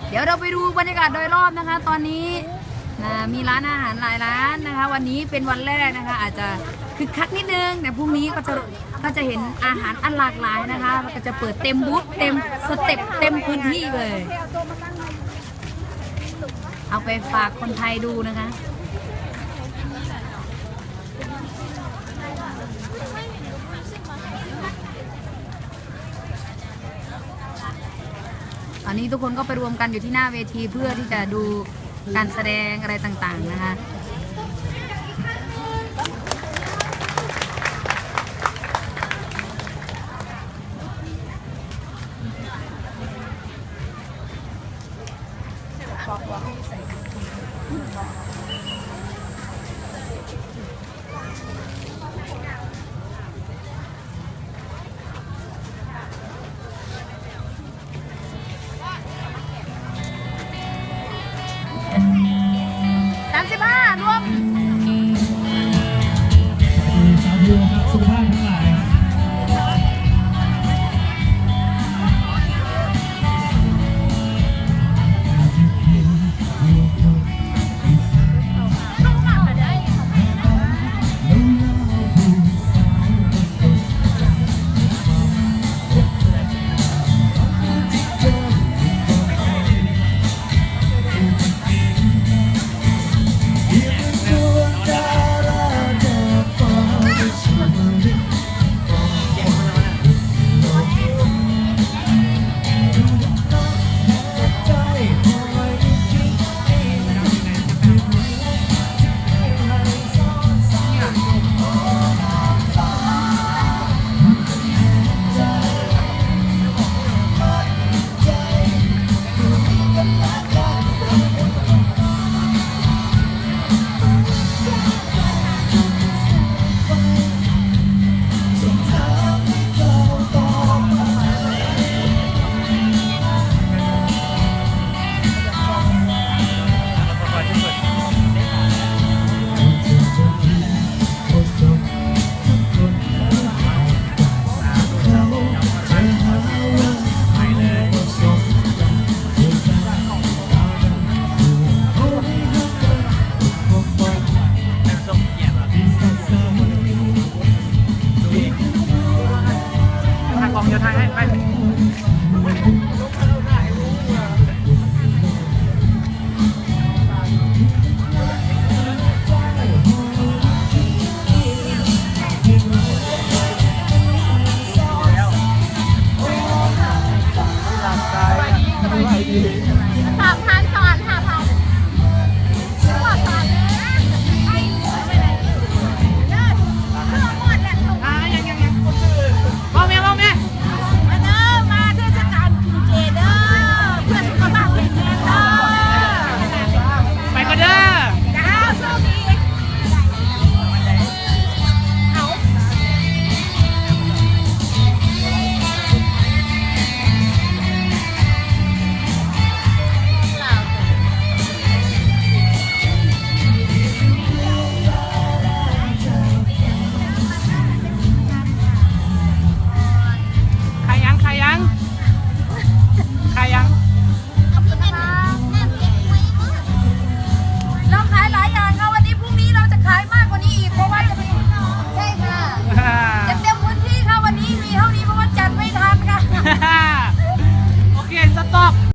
เดี๋ยวเราไปดูบรรยากาศโดยรอบนะคะ ตอนนี้มีร้านอาหารหลายร้านนะคะวันนี้เป็นวันแรกนะคะอาจจะคึกคักนิดนึงแต่พรุ่งนี้ก็จะเห็นอาหารอันหลากหลายนะคะแล้วก็จะเปิดเต็มบูธเต็มสเต็ปเต็มพื้นที่เลยเอาไปฝากคนไทยดูนะคะตอนนี้ทุกคนก็ไปรวมกันอยู่ที่หน้าเวทีเพื่อที่จะดูการแสดงอะไรต่างๆนะคะ35รวมสาวบัวครับสุขภาพทั้งหลายจะทายให้ไปสบายดี